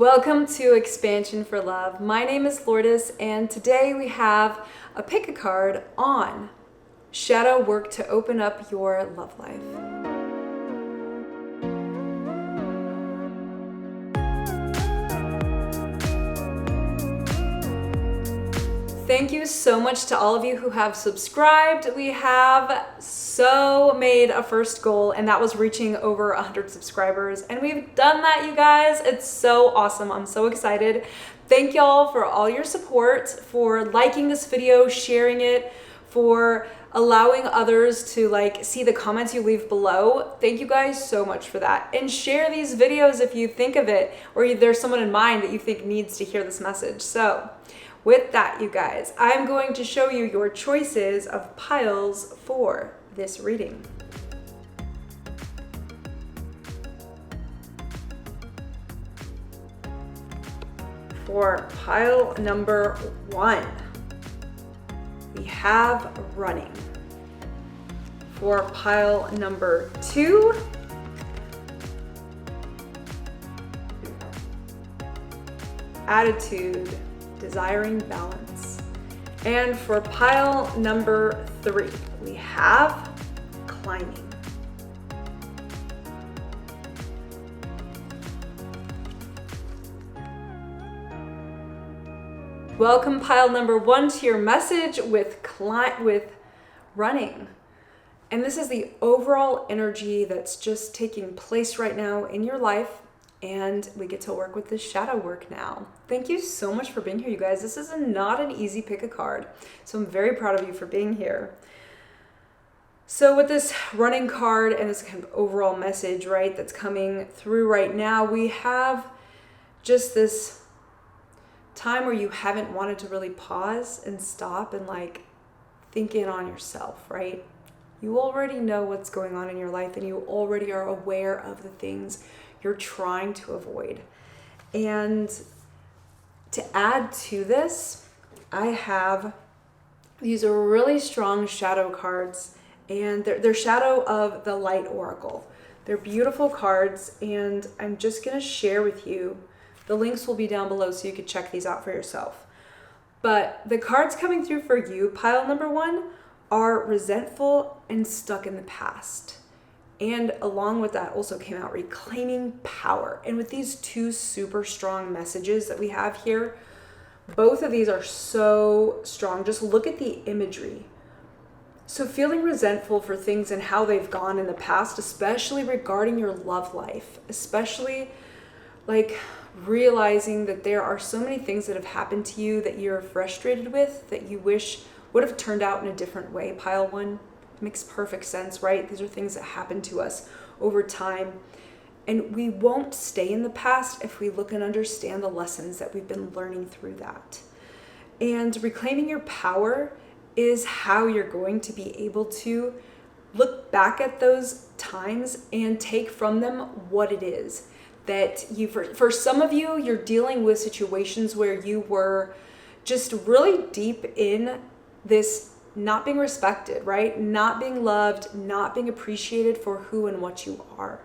Welcome to Expansion for Love. My name is Lourdes, and today we have a pick a card on shadow work to open up your love life. Thank you so much to all of you who have subscribed. We have made a first goal, and that was reaching over 100 subscribers. And we've done that, you guys. It's so awesome. I'm so excited. Thank y'all for all your support, for liking this video, sharing it, for allowing others to see the comments you leave below. Thank you guys so much for that. And share these videos if you think of it, or there's someone in mind that you think needs to hear this message. So with that, you guys, I'm going to show you your choices of piles for this reading. For pile number 1, we have running. For pile number 2, attitude, desiring balance. And for pile number 3, we have climbing. Welcome pile number 1 to your message with running. And this is the overall energy that's just taking place right now in your life. And we get to work with this shadow work now. Thank you so much for being here, you guys. This is not an easy pick a card. So I'm very proud of you for being here. So with this running card and this kind of overall message, right, that's coming through right now, we have just this time where you haven't wanted to really pause and stop and think in on yourself, right? You already know what's going on in your life, and you already are aware of the things you're trying to avoid. And to add to this, I have these really strong shadow cards, and they're shadow of the light oracle. They're beautiful cards, and I'm just gonna share with you. The links will be down below so you can check these out for yourself. But the cards coming through for you, pile number 1, are resentful and stuck in the past. And along with that also came out reclaiming power. And with these two super strong messages that we have here, both of these are so strong. Just look at the imagery. So feeling resentful for things and how they've gone in the past, especially regarding your love life, especially realizing that there are so many things that have happened to you that you're frustrated with, that you wish would have turned out in a different way, pile 1. Makes perfect sense, right? These are things that happen to us over time. And we won't stay in the past if we look and understand the lessons that we've been learning through that. And reclaiming your power is how you're going to be able to look back at those times and take from them what it is that for some of you, you're dealing with situations where you were just really deep in this not being respected, right? Not being loved, not being appreciated for who and what you are.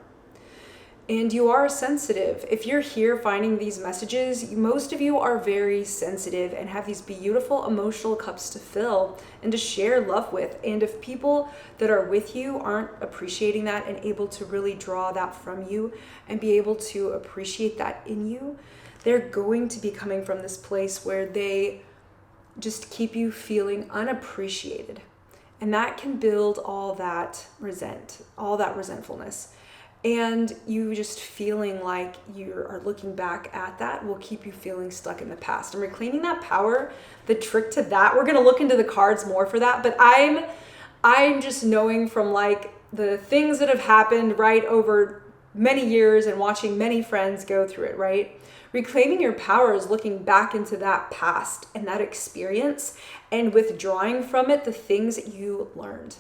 And you are sensitive. If you're here finding these messages, most of you are very sensitive and have these beautiful emotional cups to fill and to share love with. And if people that are with you aren't appreciating that and able to really draw that from you and be able to appreciate that in you, they're going to be coming from this place where they just keep you feeling unappreciated. And that can build all that resentfulness. And you just feeling like you are looking back at that will keep you feeling stuck in the past. And reclaiming that power, the trick to that, we're gonna look into the cards more for that, but I'm just knowing from the things that have happened right over many years and watching many friends go through it, right? Reclaiming your power is looking back into that past and that experience and withdrawing from it the things that you learned,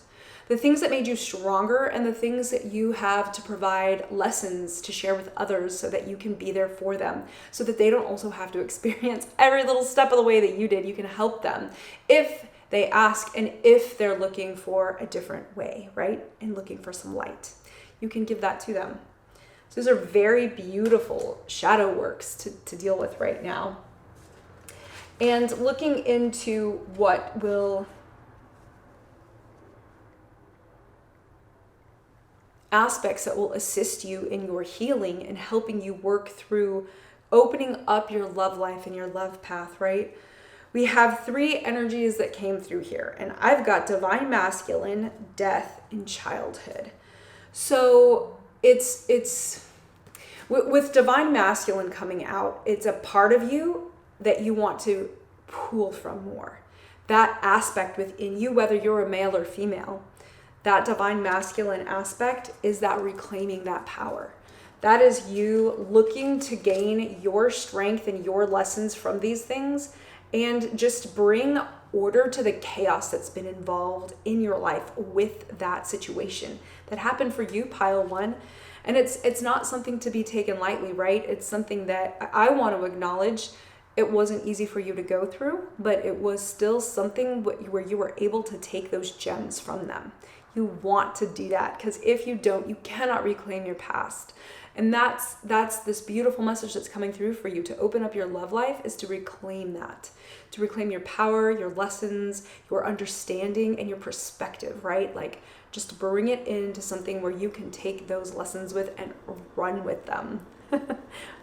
the things that made you stronger, and the things that you have to provide lessons to share with others so that you can be there for them, so that they don't also have to experience every little step of the way that you did. You can help them if they ask and if they're looking for a different way, right? And looking for some light. You can give that to them. So those are very beautiful shadow works to deal with right now. And looking into what will aspects that will assist you in your healing and helping you work through opening up your love life and your love path, right? We have 3 energies that came through here, and I've got divine masculine, death, and childhood. So it's with divine masculine coming out, it's a part of you that you want to pull from more. That aspect within you, whether you're a male or female, that divine masculine aspect is that reclaiming that power. That is you looking to gain your strength and your lessons from these things and just bring order to the chaos that's been involved in your life with that situation that happened for you, pile 1. And it's not something to be taken lightly, right? It's something that I want to acknowledge. It wasn't easy for you to go through, but it was still something where you were able to take those gems from them. You want to do that, because if you don't, you cannot reclaim your past. And that's this beautiful message that's coming through for you. To open up your love life is to reclaim that, to reclaim your power, your lessons, your understanding, and your perspective, right? Like, just bring it into something where you can take those lessons with and run with them.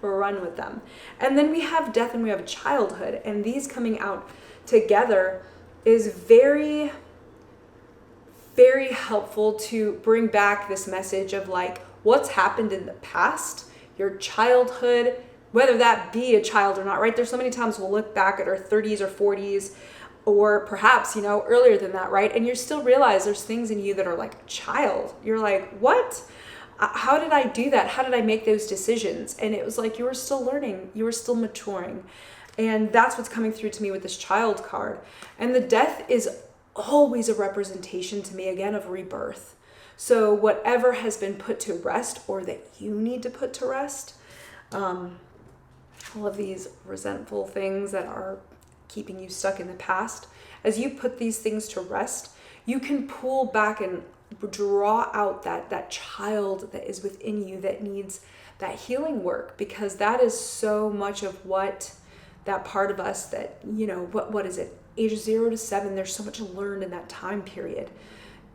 Run with them. And then we have death and we have childhood, and these coming out together is very, very helpful to bring back this message of like what's happened in the past, your childhood, whether that be a child or not, right? There's so many times we'll look back at our 30s or 40s, or perhaps, earlier than that, right? And you still realize there's things in you that are like a child. You're like, what? How did I do that? How did I make those decisions? And it was like you were still learning, you were still maturing. And that's what's coming through to me with this child card. And the death is always a representation to me, again, of rebirth. So whatever has been put to rest or that you need to put to rest, all of these resentful things that are keeping you stuck in the past, as you put these things to rest, you can pull back and draw out that child that is within you that needs that healing work, because that is so much of what that part of us that, what is it? Ages 0 to 7, there's so much learned in that time period.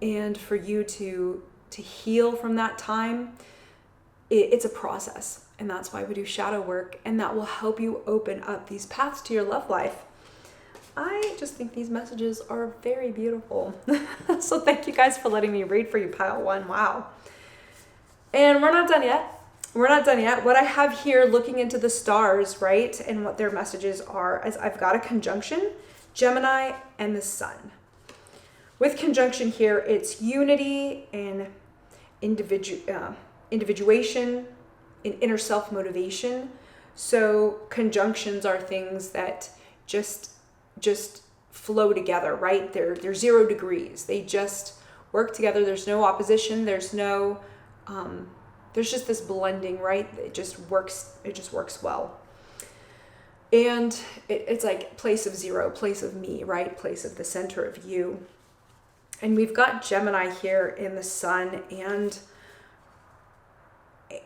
And for you to heal from that time, it's a process. And that's why we do shadow work, and that will help you open up these paths to your love life. I just think these messages are very beautiful. So thank you guys for letting me read for you, pile 1. Wow. And we're not done yet. What I have here, looking into the stars, right, and what their messages are, is I've got a conjunction, Gemini, and the sun. With conjunction here, it's unity and individuation and inner self-motivation. So conjunctions are things that just flow together, right? They're 0 degrees. They just work together. There's no opposition. There's no, there's just this blending, right? It just works well. And it's like place of 0, place of me, right? Place of the center of you. And we've got Gemini here in the sun, and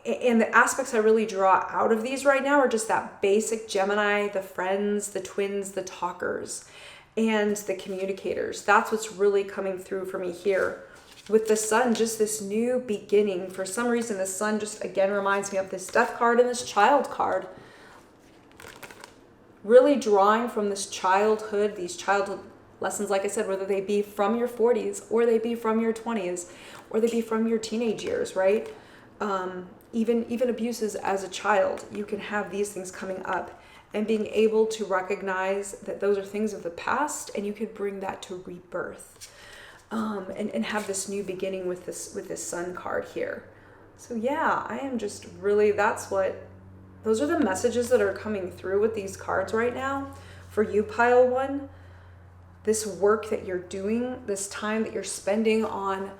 the aspects I really draw out of these right now are just that basic Gemini, the friends, the twins, the talkers, and the communicators. That's what's really coming through for me here. With the sun, just this new beginning. For some reason, the sun just, again, reminds me of this death card and this child card. Really drawing from this childhood, these childhood lessons, like I said, whether they be from your 40s or they be from your 20s or they be from your teenage years, right? Even abuses as a child, you can have these things coming up, and being able to recognize that those are things of the past, and you could bring that to rebirth, and have this new beginning with this sun card here. So yeah, I am just really, those are the messages that are coming through with these cards right now for you, pile 1. This work that you're doing, this time that you're spending on,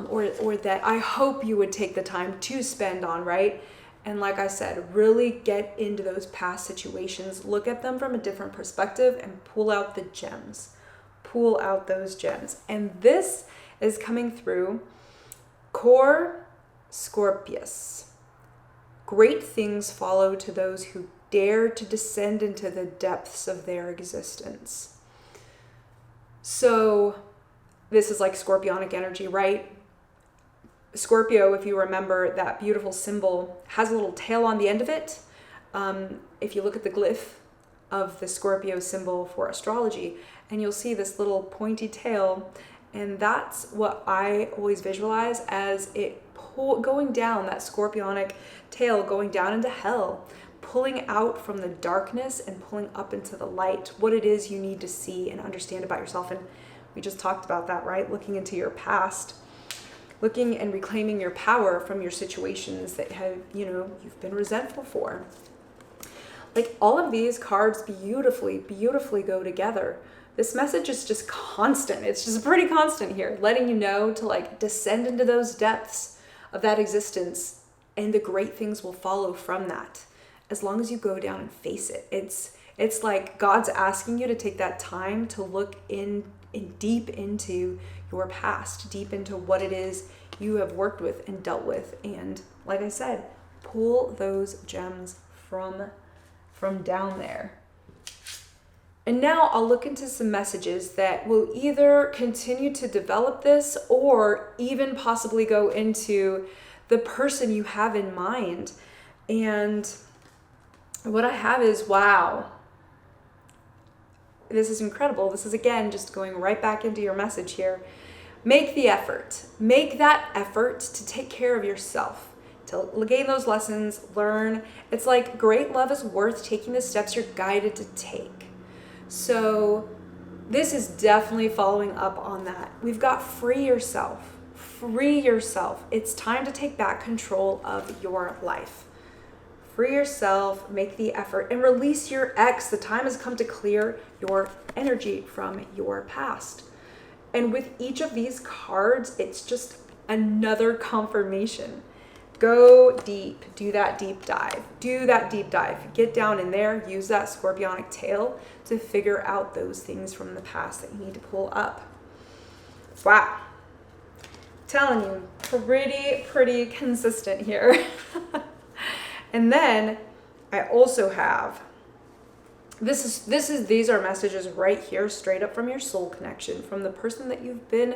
or that I hope you would take the time to spend on, right? And like I said, really get into those past situations, look at them from a different perspective, and pull out the gems. Pull out those gems. And this is coming through Cor Scorpius. Great things follow to those who dare to descend into the depths of their existence. So this is like scorpionic energy, right? Scorpio, if you remember that beautiful symbol, has a little tail on the end of it. If you look at the glyph of the Scorpio symbol for astrology, and you'll see this little pointy tail, and that's what I always visualize as it going down, that scorpionic tail going down into hell, pulling out from the darkness and pulling up into the light, what it is you need to see and understand about yourself. And we just talked about that, right? Looking into your past, looking and reclaiming your power from your situations that have, you've been resentful for. Like, all of these cards beautifully go together. This message is just constant. It's just pretty constant here, letting you know to like descend into those depths of that existence, and the great things will follow from that as long as you go down and face it. It's like God's asking you to take that time to look in deep into your past, deep into what it is you have worked with and dealt with, and like I said, pull those gems from down there. And now I'll look into some messages that will either continue to develop this or even possibly go into the person you have in mind. And what I have is, wow, this is incredible. This is, again, just going right back into your message here. Make the effort. Make that effort to take care of yourself, to gain those lessons, learn. It's like great love is worth taking the steps you're guided to take. So this is definitely following up on that. We've got free yourself. Free yourself. It's time to take back control of your life. Free yourself, make the effort, and release your ex. The time has come to clear your energy from your past. And with each of these cards, it's just another confirmation. Go deep. Do that deep dive. Get down in there. Use that scorpionic tail to figure out those things from the past that you need to pull up. Wow. Telling you, pretty consistent here. And then I also have, these are messages right here, straight up from your soul connection, from the person that you've been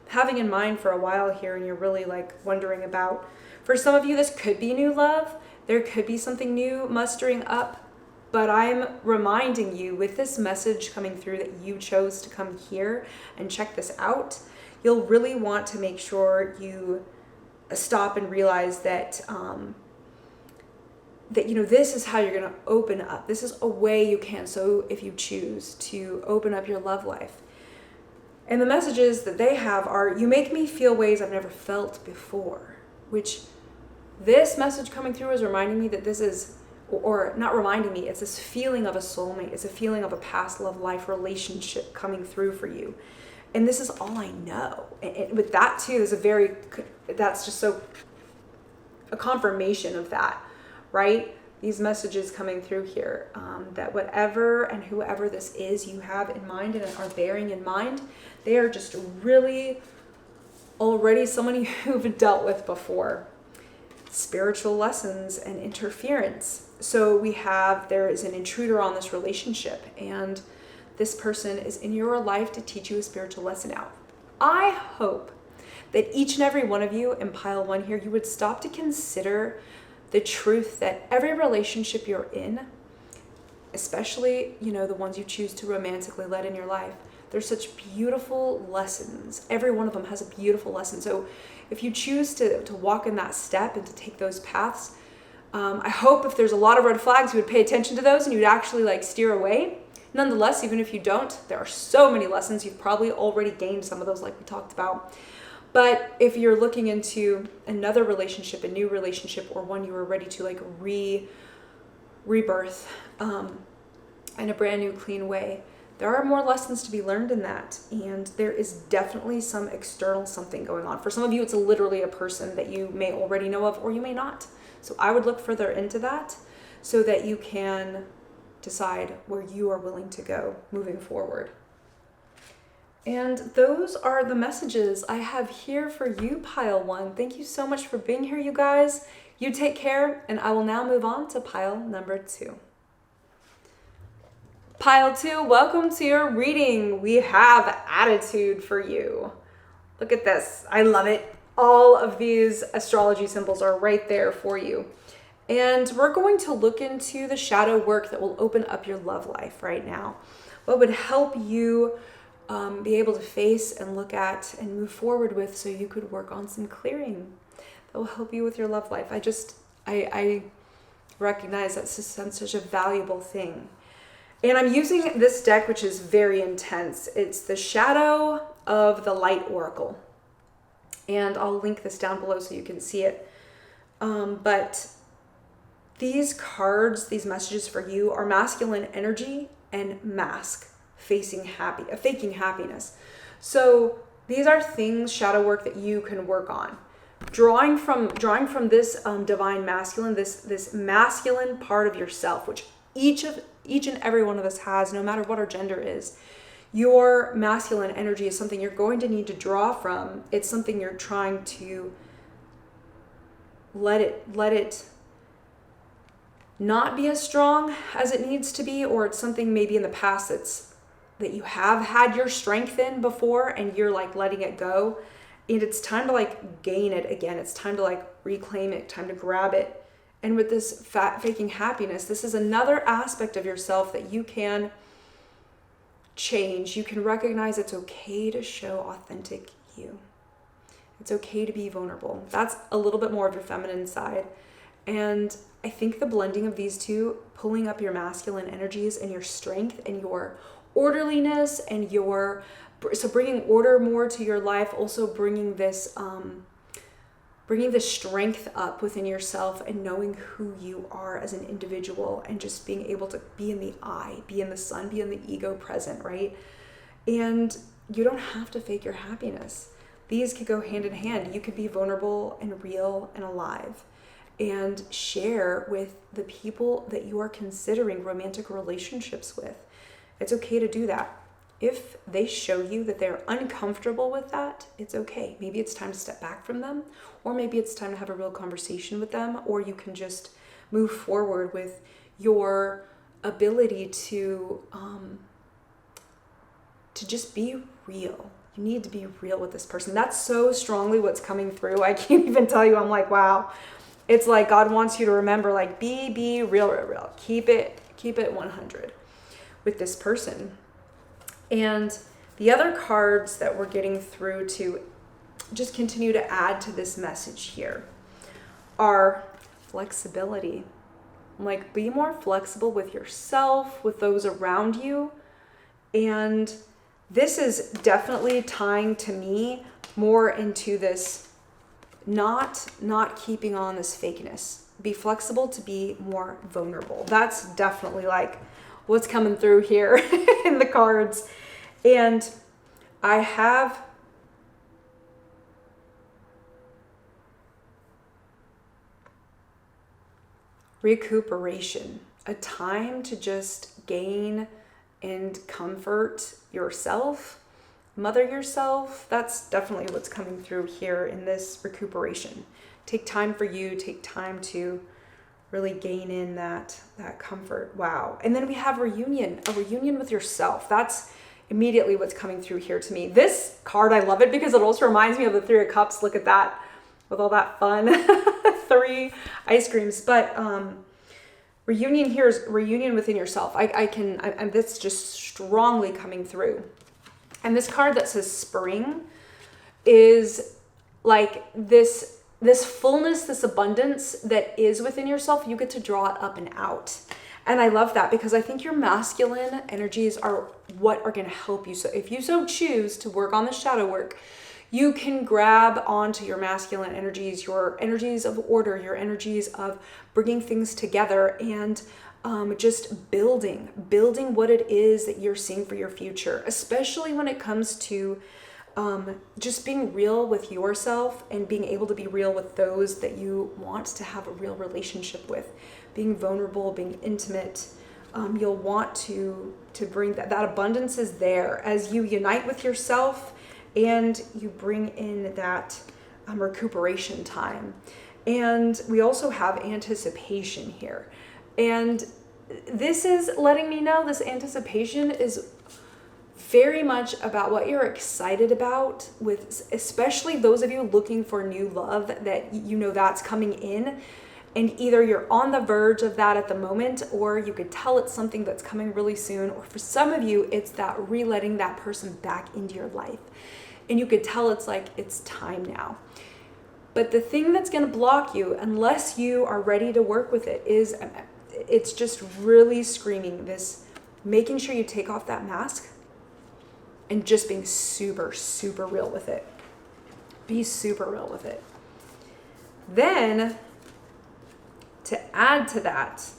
having in mind for a while here, and you're really like wondering about. For some of you, this could be new love. There could be something new mustering up, but I'm reminding you with this message coming through that you chose to come here and check this out. You'll really want to make sure you stop and realize that, this is how you're going to open up. This is a way you can, so if you choose to open up your love life. And the messages that they have are, you make me feel ways I've never felt before, which this message coming through is reminding me that this is, or not reminding me, it's this feeling of a soulmate. It's a feeling of a past love life relationship coming through for you. And this is all I know. And with that too, that's just so a confirmation of that, right? These messages coming through here, that whatever and whoever this is you have in mind and are bearing in mind, they are just really already someone you've dealt with before. Spiritual lessons and interference. So there is an intruder on this relationship, and this person is in your life to teach you a spiritual lesson out. I hope that each and every one of you in pile one here, you would stop to consider the truth that every relationship you're in, especially, the ones you choose to romantically let in your life, there's such beautiful lessons. Every one of them has a beautiful lesson. So if you choose to walk in that step and to take those paths, I hope if there's a lot of red flags, you would pay attention to those and you'd actually steer away. Nonetheless, even if you don't, there are so many lessons. You've probably already gained some of those like we talked about. But if you're looking into another relationship, a new relationship, or one you are ready to rebirth in a brand new, clean way, there are more lessons to be learned in that. And there is definitely some external something going on. For some of you, it's literally a person that you may already know of, or you may not. So I would look further into that so that you can decide where you are willing to go moving forward. And those are the messages I have here for you, pile one. Thank you so much for being here, you guys. You take care, and I will now move on to pile number 2. Pile 2, welcome to your reading. We have attitude for you. Look at this. I love it. All of these astrology symbols are right there for you. And we're going to look into the shadow work that will open up your love life right now. What would help you be able to face and look at and move forward with, so you could work on some clearing that will help you with your love life. I recognize that's just such a valuable thing. And I'm using this deck, which is very intense. It's the Shadow of the Light Oracle. And I'll link this down below so you can see it. But these cards, these messages for you, are masculine energy and mask, faking happiness. So these are things, shadow work, that you can work on. Drawing from this divine masculine, this masculine part of yourself, which each and every one of us has, no matter what our gender is. Your masculine energy is something you're going to need to draw from. It's something you're trying to let it not be as strong as it needs to be, or it's something maybe in the past that you have had your strength in before, and you're like letting it go. And it's time to like gain it again. It's time to like reclaim it, time to grab it. And with this faking happiness, this is another aspect of yourself that you can change. You can recognize it's okay to show authentic you. It's okay to be vulnerable. That's a little bit more of your feminine side. And I think the blending of these two, pulling up your masculine energies and your strength and your orderliness and so bringing order more to your life, also bringing this strength up within yourself and knowing who you are as an individual, and just being able to be in the I, be in the sun, be in the ego present, right? And you don't have to fake your happiness. These could go hand in hand. You could be vulnerable and real and alive, and share with the people that you are considering romantic relationships with. It's okay to do that. If they show you that they're uncomfortable with that, it's okay. Maybe it's time to step back from them, or maybe it's time to have a real conversation with them, or you can just move forward with your ability to just be real. You need to be real with this person. That's so strongly what's coming through. I can't even tell you. I'm like, wow. It's like God wants you to remember, like, be real. Keep it 100 with this person. And the other cards that we're getting through to just continue to add to this message here are flexibility. Like, be more flexible with yourself, with those around you. And this is definitely tying to me more into this not keeping on this fakeness. Be flexible to be more vulnerable. That's definitely like what's coming through here in the cards. And I have recuperation, a time to just gain and comfort yourself, mother yourself. That's definitely what's coming through here in this recuperation. Take time for you, take time to really gain in that comfort. Wow. And then we have a reunion with yourself. That's immediately what's coming through here to me. This card, I love it because it also reminds me of the 3 of Cups. Look at that, with all that fun 3 ice creams. But reunion here is reunion within yourself. And that's just strongly coming through. And this card that says spring is like this fullness, this abundance that is within yourself. You get to draw it up and out. And I love that because I think your masculine energies are what are going to help you. So if you so choose to work on the shadow work, you can grab onto your masculine energies, your energies of order, your energies of bringing things together, and just building what it is that you're seeing for your future, especially when it comes to just being real with yourself and being able to be real with those that you want to have a real relationship with. Being vulnerable, being intimate. You'll want to bring that abundance is there as you unite with yourself and you bring in that recuperation time. And we also have anticipation here. And this is letting me know this anticipation is very much about what you're excited about, with especially those of you looking for new love, that you know that's coming in. And either you're on the verge of that at the moment, or you could tell it's something that's coming really soon. Or for some of you, it's that re-letting that person back into your life. And you could tell it's like, it's time now. But the thing that's going to block you, unless you are ready to work with it, is it's just really screaming this, making sure you take off that mask and just being super, super real with it. Be super real with it. Then, to add to that,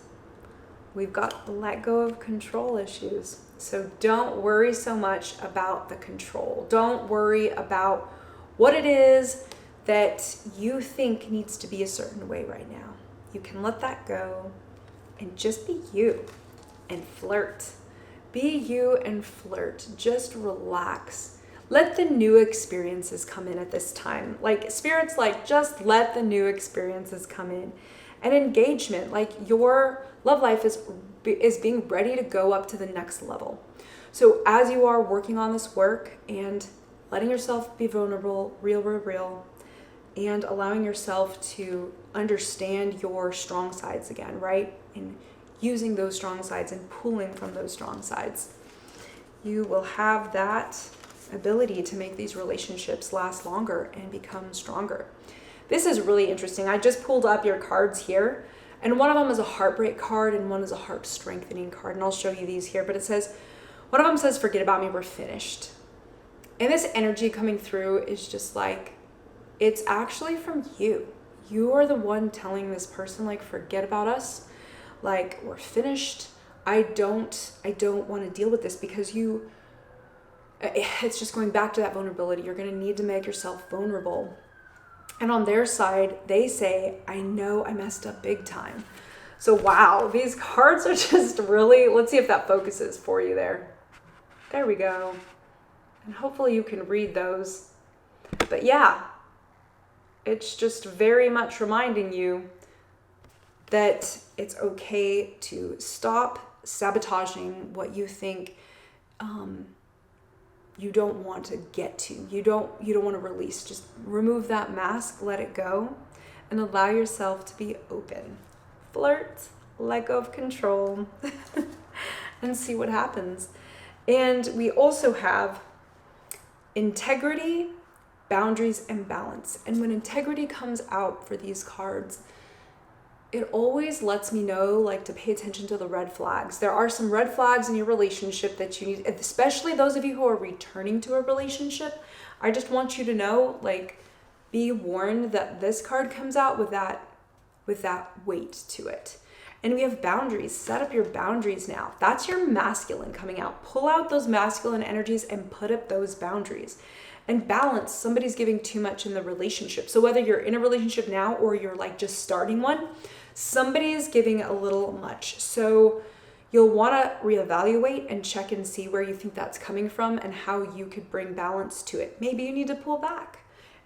we've got let go of control issues. So don't worry so much about the control. Don't worry about what it is that you think needs to be a certain way right now. You can let that go and just be you and flirt. Be you and flirt. Just relax. Let the new experiences come in at this time. Like Spirit's like, just let the new experiences come in. And engagement, like your love life is being ready to go up to the next level. So as you are working on this work and letting yourself be vulnerable, real, and allowing yourself to understand your strong sides again, right? And using those strong sides and pulling from those strong sides, you will have that ability to make these relationships last longer and become stronger. This is really interesting. I just pulled up your cards here, and one of them is a heartbreak card and one is a heart strengthening card. And I'll show you these here, but it says, one of them says, forget about me, we're finished. And this energy coming through is just like, it's actually from you. You are the one telling this person, like, forget about us. Like, we're finished. I don't want to deal with this, because it's just going back to that vulnerability. You're going to need to make yourself vulnerable. And on their side, they say, I know I messed up big time. So wow, these cards are just really, let's see if that focuses for you there. There we go. And hopefully you can read those. But yeah, it's just very much reminding you that it's okay to stop sabotaging what you think you don't want to get to. You don't want to release. Just remove that mask, let it go, and allow yourself to be open. Flirt, let go of control, and see what happens. And we also have integrity, boundaries, and balance. And when integrity comes out for these cards, it always lets me know, like, to pay attention to the red flags. There are some red flags in your relationship that you need, especially those of you who are returning to a relationship. I just want you to know, like, be warned that this card comes out with that weight to it. And we have boundaries. Set up your boundaries now. That's your masculine coming out. Pull out those masculine energies and put up those boundaries. And balance, somebody's giving too much in the relationship. So whether you're in a relationship now or you're like just starting one, somebody is giving a little much. So you'll want to reevaluate and check and see where you think that's coming from and how you could bring balance to it. Maybe you need to pull back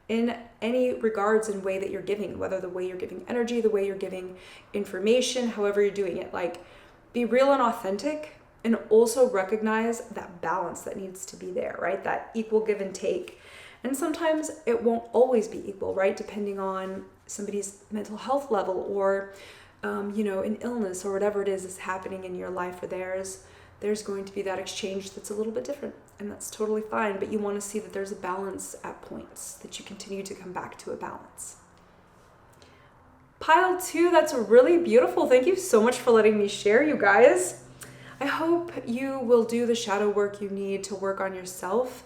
in any regards and way that you're giving, whether the way you're giving energy, the way you're giving information, however you're doing it. Like, be real and authentic, and also recognize that balance that needs to be there, right? That equal give and take. And sometimes it won't always be equal, right? Depending on somebody's mental health level or, an illness or whatever it is happening in your life or theirs, there's going to be that exchange that's a little bit different, and that's totally fine. But you want to see that there's a balance at points, that you continue to come back to a balance. Pile 2, that's really beautiful. Thank you so much for letting me share, you guys. I hope you will do the shadow work you need to work on yourself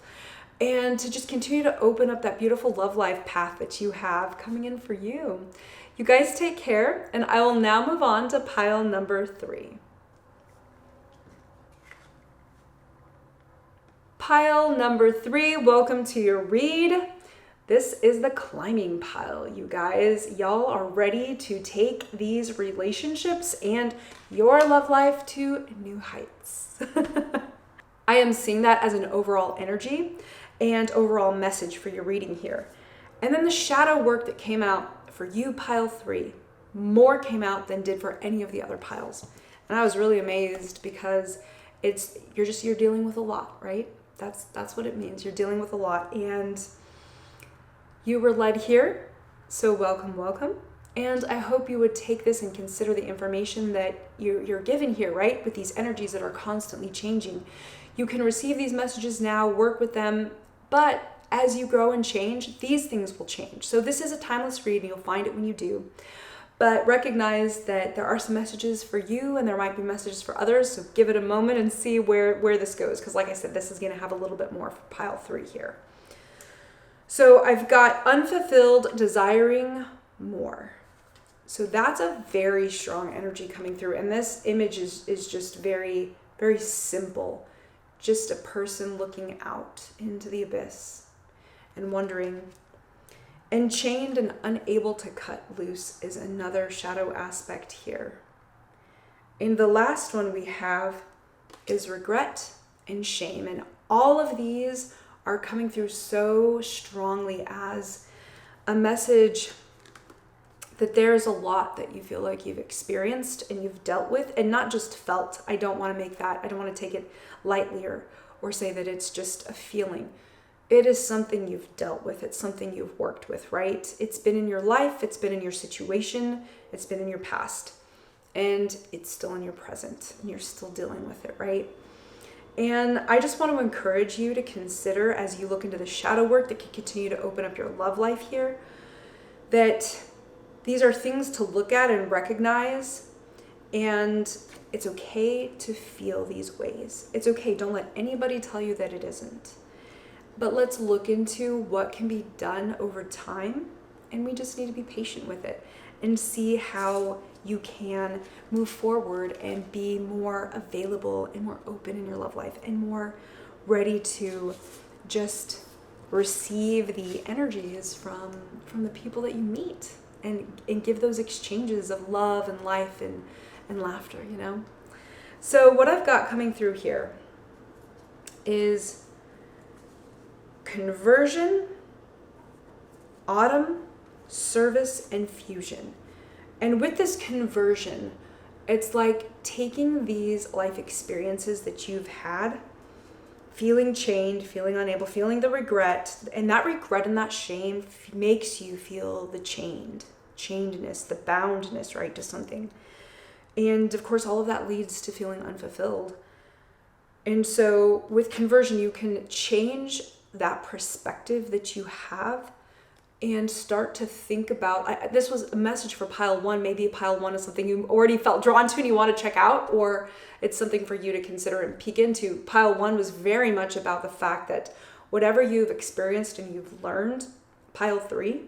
and to just continue to open up that beautiful love life path that you have coming in for you. You guys take care, and I will now move on to pile number 3. Pile number 3, welcome to your read. This is the climbing pile, you guys. Y'all are ready to take these relationships and your love life to new heights. I am seeing that as an overall energy and overall message for your reading here. And then the shadow work that came out for you, pile 3, more came out than did for any of the other piles. And I was really amazed because you're dealing with a lot, right? That's what it means. You're dealing with a lot, and you were led here. So welcome, welcome. And I hope you would take this and consider the information that you're given here, right? With these energies that are constantly changing. You can receive these messages now, work with them, but as you grow and change, these things will change. So this is a timeless read, and you'll find it when you do. But recognize that there are some messages for you, and there might be messages for others. So give it a moment and see where this goes. Because like I said, this is going to have a little bit more for pile 3 here. So I've got unfulfilled, desiring more. So that's a very strong energy coming through. And this image is just very, very simple. Just a person looking out into the abyss and wondering. Enchained and unable to cut loose is another shadow aspect here. And the last one we have is regret and shame. And all of these are coming through so strongly as a message that there's a lot that you feel like you've experienced and you've dealt with, and not just felt. I don't want to take it lightly or say that it's just a feeling. It is something you've dealt with. It's something you've worked with, right? It's been in your life. It's been in your situation. It's been in your past. And it's still in your present. And you're still dealing with it, right? And I just want to encourage you to consider, as you look into the shadow work that can continue to open up your love life here, that these are things to look at and recognize. And it's okay to feel these ways. It's okay. Don't let anybody tell you that it isn't. But let's look into what can be done over time, and we just need to be patient with it and see how you can move forward and be more available and more open in your love life and more ready to just receive the energies from the people that you meet and give those exchanges of love and life and laughter, you know? So what I've got coming through here is conversion, autumn, service, and fusion. And with this conversion, it's like taking these life experiences that you've had, feeling chained, feeling unable, feeling the regret, and that regret and that shame makes you feel the chainedness, the boundness, right, to something. And of course, all of that leads to feeling unfulfilled. And so with conversion, you can change that perspective that you have and start to think about, this was a message for pile 1. Maybe pile 1 is something you already felt drawn to and you want to check out, or it's something for you to consider and peek into. Pile 1 was very much about the fact that whatever you've experienced and you've learned, pile 3,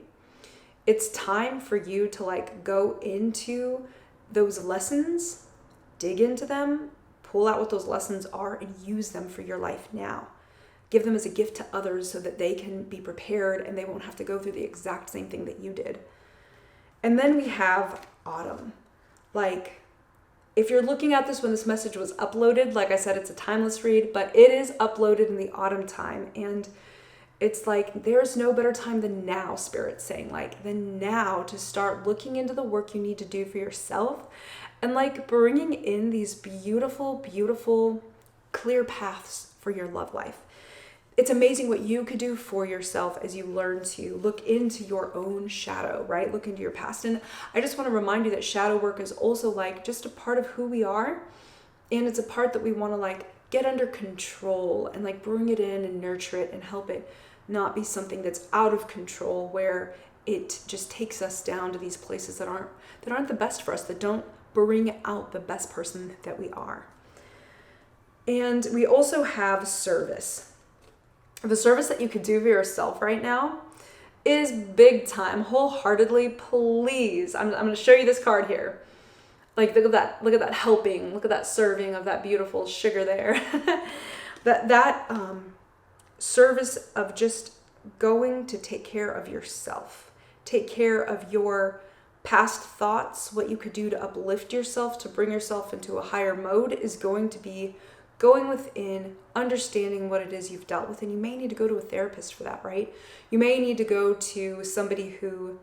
it's time for you to go into those lessons, dig into them, pull out what those lessons are, and use them for your life now. Give them as a gift to others so that they can be prepared and they won't have to go through the exact same thing that you did. And then we have autumn. If you're looking at this when this message was uploaded, like I said, it's a timeless read, but it is uploaded in the autumn time. And it's there's no better time than now, Spirit's saying, than now to start looking into the work you need to do for yourself and bringing in these beautiful, beautiful, clear paths for your love life. It's amazing what you could do for yourself as you learn to look into your own shadow, right? Look into your past. And I just want to remind you that shadow work is also just a part of who we are. And it's a part that we want to get under control and bring it in and nurture it and help it not be something that's out of control where it just takes us down to these places that aren't the best for us, that don't bring out the best person that we are. And we also have service. The service that you could do for yourself right now is big time, wholeheartedly. Please, I'm going to show you this card here. Look at that helping, look at that serving of that beautiful sugar there. that service of just going to take care of yourself, take care of your past thoughts, what you could do to uplift yourself, to bring yourself into a higher mode is going to be going within, understanding what it is you've dealt with. And you may need to go to a therapist for that, right? You may need to go to somebody who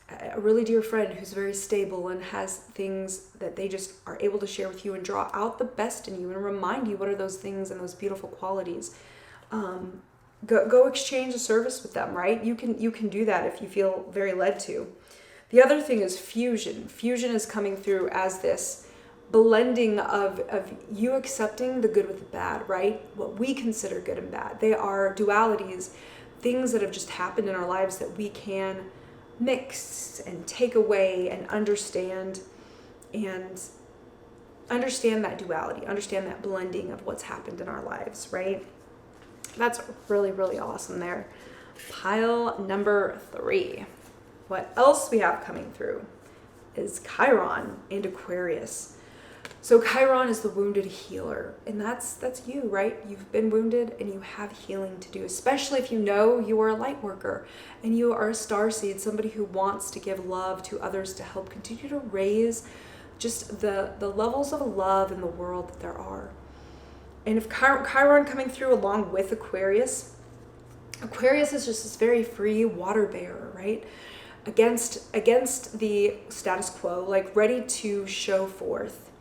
a really dear friend who's very stable and has things that they just are able to share with you and draw out the best in you and remind you what are those things and those beautiful qualities. Go exchange a service with them, right? You can do that if you feel very led to. The other thing is fusion. Fusion is coming through as this blending of you accepting the good with the bad, right? What we consider good and bad. They are dualities, things that have just happened in our lives that we can mix and take away and understand that duality, understand that blending of what's happened in our lives, right? That's really, really awesome there. Pile number 3. What else we have coming through is Chiron and Aquarius. So Chiron is the wounded healer, and that's you, right? You've been wounded and you have healing to do, especially if you know you are a light worker and you are a starseed, somebody who wants to give love to others to help continue to raise just the levels of love in the world that there are. And if Chiron coming through along with Aquarius is just this very free water bearer, right? Against the status quo, like ready to show forth,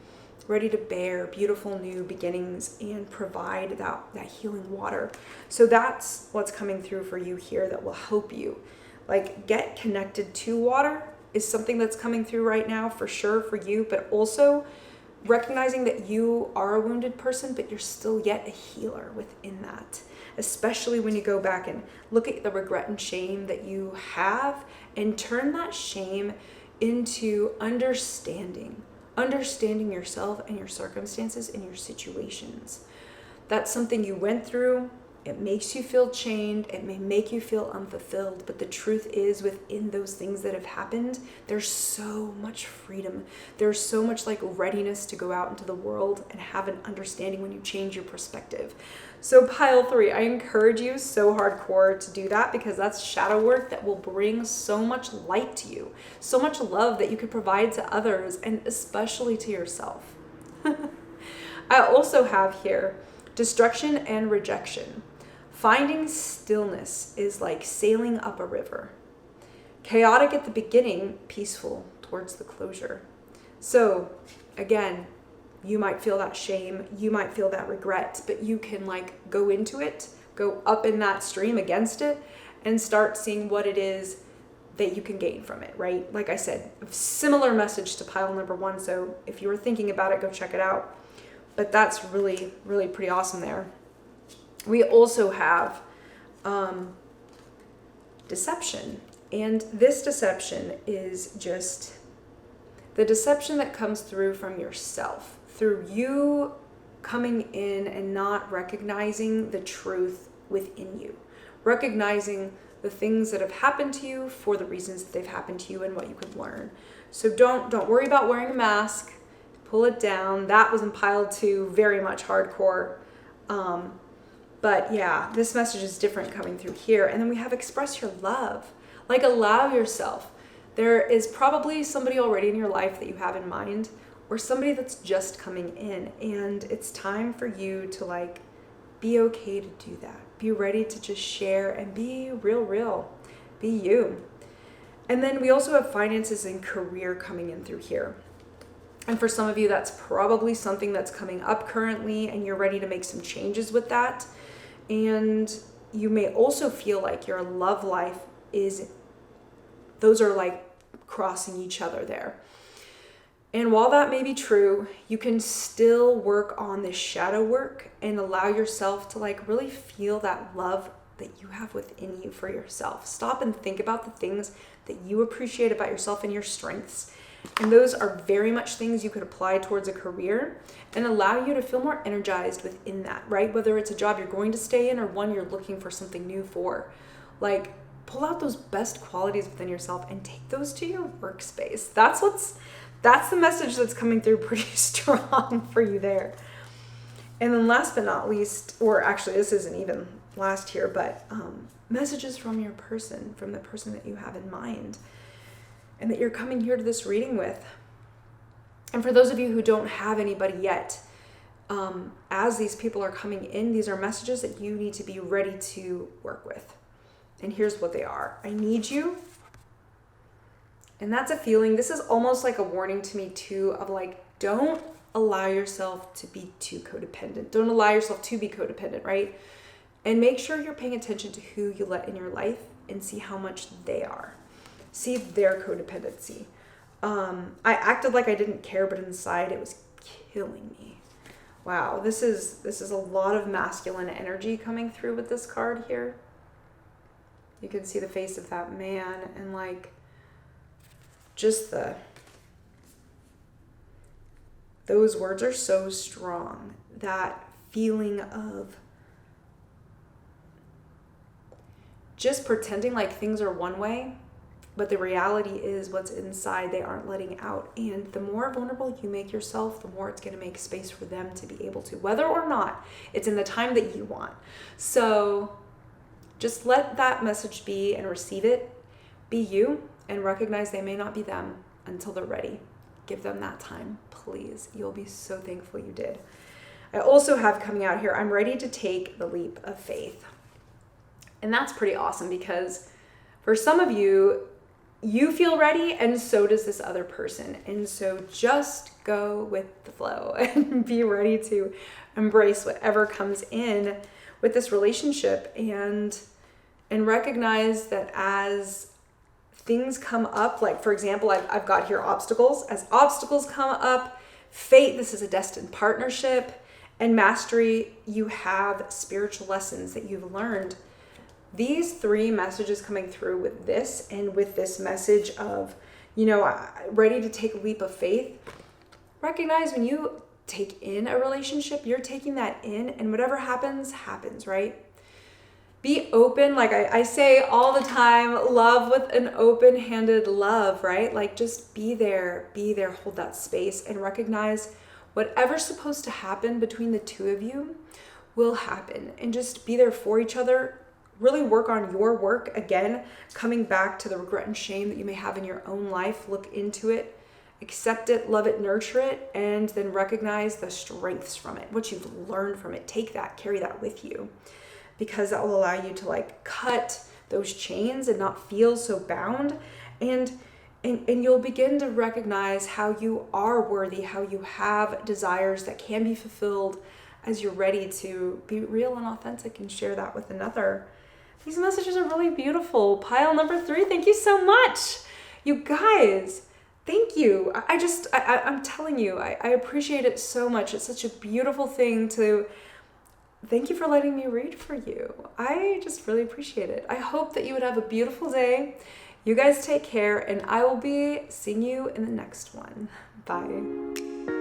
ready to bear beautiful new beginnings and provide that healing water. So that's what's coming through for you here that will help you. Like, get connected to water is something that's coming through right now for sure for you, but also recognizing that you are a wounded person, but you're still yet a healer within that. Especially when you go back and look at the regret and shame that you have and turn that shame into understanding yourself and your circumstances and your situations. That's something you went through. It makes you feel chained. It may make you feel unfulfilled, but the truth is within those things that have happened, there's so much freedom. There's so much like readiness to go out into the world and have an understanding when you change your perspective. So pile 3, I encourage you so hardcore to do that, because that's shadow work that will bring so much light to you, so much love that you could provide to others and especially to yourself. I also have here destruction and rejection. Finding stillness is like sailing up a river. Chaotic at the beginning, peaceful towards the closure. So again, you might feel that shame, you might feel that regret, but you can like go into it, go up in that stream against it, and start seeing what it is that you can gain from it, right? Like I said, a similar message to pile number 1. So if you were thinking about it, go check it out. But that's really, really pretty awesome there. We also have deception. And this deception is just the deception that comes through from yourself, through you coming in and not recognizing the truth within you, recognizing the things that have happened to you for the reasons that they've happened to you and what you could learn. So don't worry about wearing a mask. Pull it down. That was in pile 2, very much hardcore. But yeah, this message is different coming through here. And then we have express your love. Like, allow yourself. There is probably somebody already in your life that you have in mind, or somebody that's just coming in, and it's time for you to like be okay to do that. Be ready to just share and be real. Be you. And then we also have finances and career coming in through here. And for some of you, that's probably something that's coming up currently, and you're ready to make some changes with that. And you may also feel like your love life those are like crossing each other there. And while that may be true, you can still work on this shadow work and allow yourself to like really feel that love that you have within you for yourself. Stop and think about the things that you appreciate about yourself and your strengths. And those are very much things you could apply towards a career and allow you to feel more energized within that, right? Whether it's a job you're going to stay in or one you're looking for something new for. Like, pull out those best qualities within yourself and take those to your workspace. That's the message that's coming through pretty strong for you there. And then last but not least, or actually this isn't even last here, but messages from the person that you have in mind and that you're coming here to this reading with. And for those of you who don't have anybody yet, as these people are coming in, these are messages that you need to be ready to work with. And here's what they are. I need you. And that's a feeling. This is almost like a warning to me too of like, don't allow yourself to be too codependent. Don't allow yourself to be codependent, right? And make sure you're paying attention to who you let in your life and see how much they are. See their codependency. I acted like I didn't care, but inside it was killing me. Wow, this is a lot of masculine energy coming through with this card here. You can see the face of that man and like just those words are so strong. That feeling of just pretending like things are one way, but the reality is what's inside they aren't letting out. And the more vulnerable you make yourself, the more it's going to make space for them to be able to, whether or not it's in the time that you want. So just let that message be and receive it. Be you and recognize they may not be them until they're ready. Give them that time, please. You'll be so thankful you did. I also have coming out here, I'm ready to take the leap of faith. And that's pretty awesome because for some of you, you feel ready and so does this other person. And so just go with the flow and be ready to embrace whatever comes in with this relationship and recognize that as things come up, like for example, I've got here obstacles. As obstacles come up, fate, this is a destined partnership, and mastery, you have spiritual lessons that you've learned. These three messages coming through with this and with this message of, ready to take a leap of faith. Recognize when you take in a relationship, you're taking that in and whatever happens, happens, right? Be open. Like I say all the time, love with an open-handed love, right? Like just be there, hold that space and recognize whatever's supposed to happen between the two of you will happen and just be there for each other. Really work on your work. Again, coming back to the regret and shame that you may have in your own life, look into it, accept it, love it, nurture it, and then recognize the strengths from it, what you've learned from it. Take that, carry that with you, because that will allow you to like cut those chains and not feel so bound. And you'll begin to recognize how you are worthy, how you have desires that can be fulfilled as you're ready to be real and authentic and share that with another. These messages are really beautiful. Pile number 3, thank you so much. You guys, thank you. I'm telling you, I appreciate it so much. It's such a beautiful thing to, thank you for letting me read for you. I just really appreciate it. I hope that you would have a beautiful day. You guys take care and I will be seeing you in the next one. Bye.